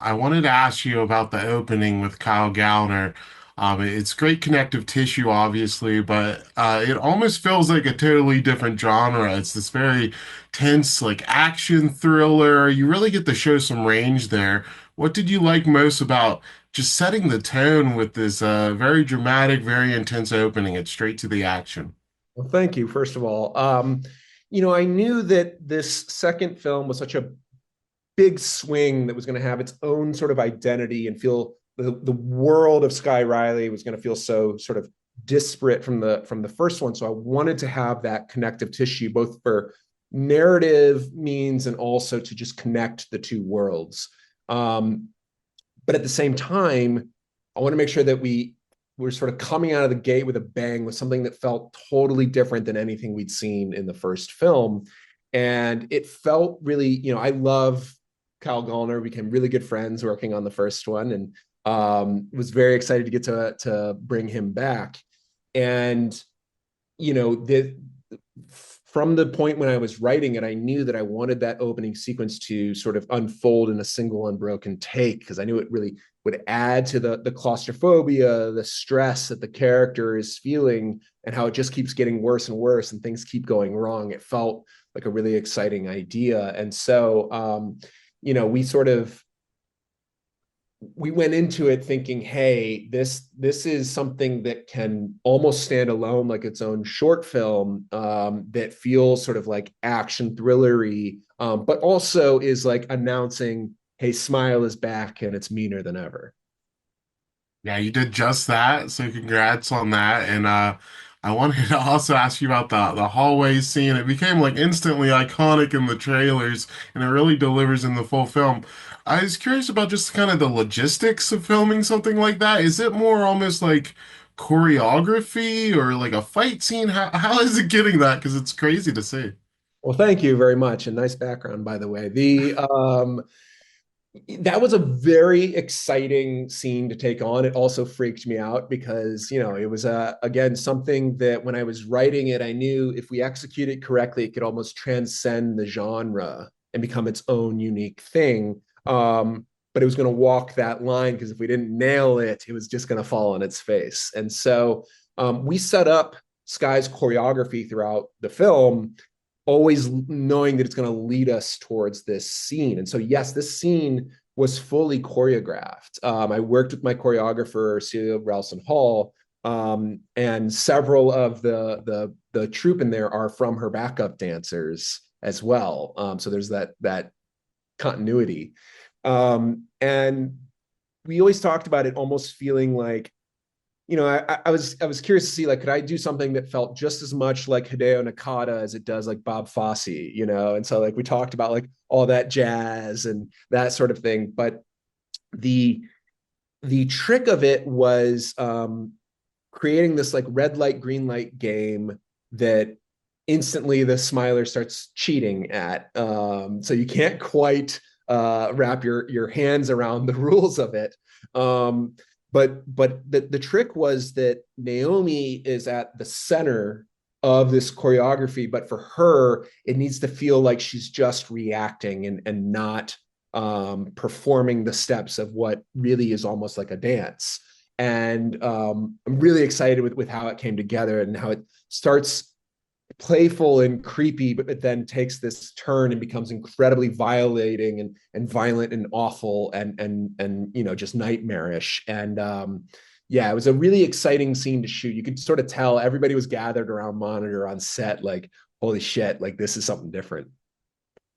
I wanted to ask you about the opening with Kyle Gallner. It's great connective tissue, obviously, but it almost feels like a totally different genre. It's this very tense, like action thriller. You really get to show some range there. What did you like most about just setting the tone with this very dramatic, very intense opening? It's straight to the action. Well, thank you, first of all. I knew that this second film was such a big swing that was going to have its own sort of identity and feel the world of Skye Riley was going to feel so sort of disparate from the first one. So I wanted to have that connective tissue, both for narrative means and also to just connect the two worlds. Um, but at the same time, I want to make sure that we were sort of coming out of the gate with a bang with something that felt totally different than anything we'd seen in the first film. And it felt really, I love Kyle Gallner, became really good friends working on the first one, and was very excited to get to bring him back. And the from the point when I was writing it, I knew that I wanted that opening sequence to sort of unfold in a single unbroken take, because I knew it really would add to the claustrophobia, the stress that the character is feeling, and how it just keeps getting worse and worse and things keep going wrong. It felt like a really exciting idea. And so, we sort of we went into it thinking, hey, this is something that can almost stand alone, like its own short film, that feels sort of like action thrillery, but also is like announcing, hey, Smile is back and it's meaner than ever. Yeah, you did just that, so congrats on that. And I wanted to also ask you about the hallway scene. It became like instantly iconic in the trailers, and it really delivers in the full film. I was curious about just kind of the logistics of filming something like that. Is it more almost like choreography or like a fight scene? How is it getting that? Because it's crazy to see. Well, thank you very much, and nice background, by the way. The That was a very exciting scene to take on. It also freaked me out because, it was again something that when I was writing it, I knew if we execute it correctly, it could almost transcend the genre and become its own unique thing. But it was going to walk that line, because if we didn't nail it, it was just going to fall on its face. And so we set up Skye's choreography throughout the film, always knowing that it's going to lead us towards this scene. And so, yes, this scene was fully choreographed. I worked with my choreographer, Celia Ralston Hall, and several of the troupe in there are from her backup dancers as well. So there's that continuity. And we always talked about it almost feeling like, I was curious to see, like, could I do something that felt just as much like Hideo Nakata as it does like Bob Fosse, And so, like, we talked about like all that jazz and that sort of thing. But the the trick of it was creating this like red light, green light game that instantly the smiler starts cheating at. So you can't quite wrap your hands around the rules of it. But the trick was that Naomi is at the center of this choreography, but for her, it needs to feel like she's just reacting and not performing the steps of what really is almost like a dance. And I'm really excited with how it came together and how it starts playful and creepy, but it then takes this turn and becomes incredibly violating and violent and awful and just nightmarish. And yeah, it was a really exciting scene to shoot. You could sort of tell everybody was gathered around monitor on set, like, holy shit, like this is something different.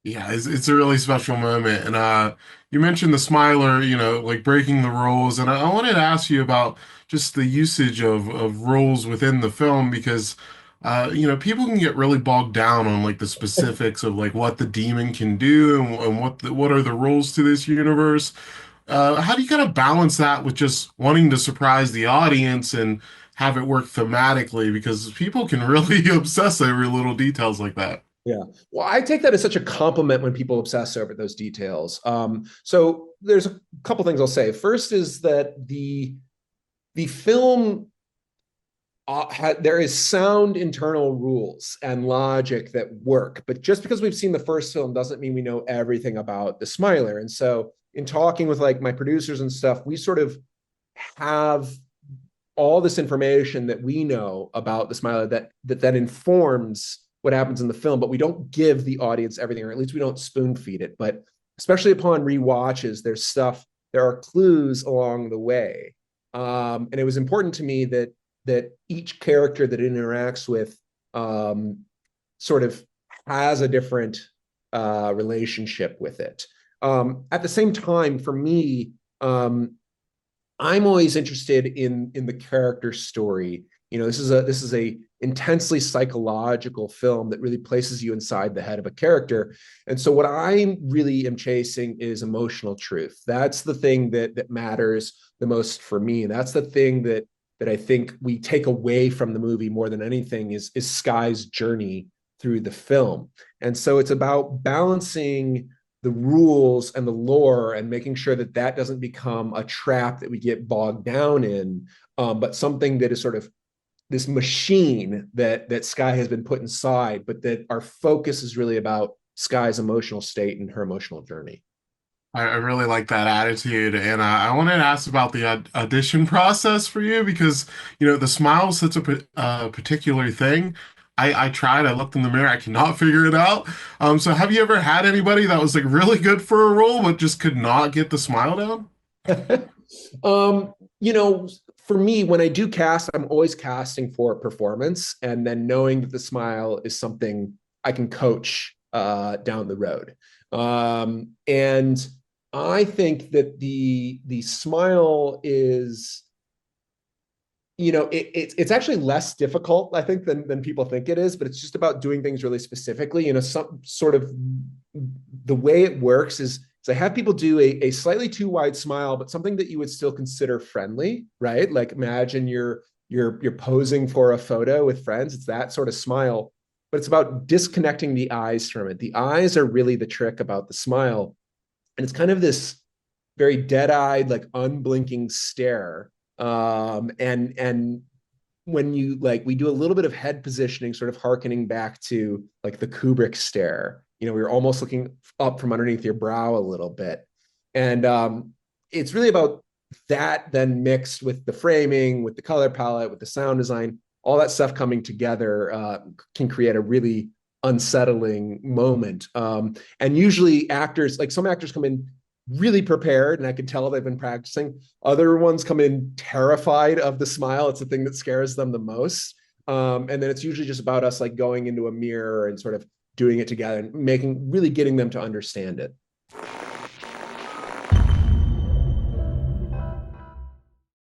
Yeah, it's a really special moment. And you mentioned the Smiler, like breaking the rules. And I wanted to ask you about just the usage of rules within the film because people can get really bogged down on like the specifics of like what the demon can do and what are the rules to this universe. How do you kind of balance that with just wanting to surprise the audience and have it work thematically? Because people can really obsess over little details like that. Yeah. Well, I take that as such a compliment when people obsess over those details. So there's a couple things I'll say. First is that the film there is sound internal rules and logic that work, but just because we've seen the first film doesn't mean we know everything about the Smiler. And so in talking with like my producers and stuff, we sort of have all this information that we know about the Smiler that informs what happens in the film, but we don't give the audience everything, or at least we don't spoon feed it. But especially upon rewatches, there are clues along the way. And it was important to me that each character that it interacts with sort of has a different relationship with it. At the same time, for me, I'm always interested in the character story. This is a intensely psychological film that really places you inside the head of a character. And so what I really am chasing is emotional truth. That's the thing that matters the most for me. And that's the thing that I think we take away from the movie more than anything is Skye's journey through the film. And so it's about balancing the rules and the lore and making sure that doesn't become a trap that we get bogged down in, but something that is sort of this machine that Skye has been put inside, but that our focus is really about Skye's emotional state and her emotional journey. I really like that attitude, and I wanted to ask about the audition process for you because the smile is such a particular thing. I tried. I looked in the mirror. I cannot figure it out. So have you ever had anybody that was like really good for a role but just could not get the smile down? um, you know, for me, when I do cast, I'm always casting for performance, and then knowing that the smile is something I can coach down the road. And I think that the smile is, it's actually less difficult, I think, than people think it is, but it's just about doing things really specifically. Some sort of the way it works is I have people do a slightly too wide smile, but something that you would still consider friendly, right? Like imagine you're posing for a photo with friends. It's that sort of smile, but it's about disconnecting the eyes from it. The eyes are really the trick about the smile. And it's kind of this very dead-eyed, like unblinking stare. And when you like, we do a little bit of head positioning, sort of hearkening back to like the Kubrick stare. We were almost looking up from underneath your brow a little bit. And it's really about that then mixed with the framing, with the color palette, with the sound design, all that stuff coming together can create a really unsettling moment. And usually actors, like some actors come in really prepared and I can tell they've been practicing. Other ones come in terrified of the smile. It's the thing that scares them the most. And then it's usually just about us like going into a mirror and sort of doing it together and really getting them to understand it.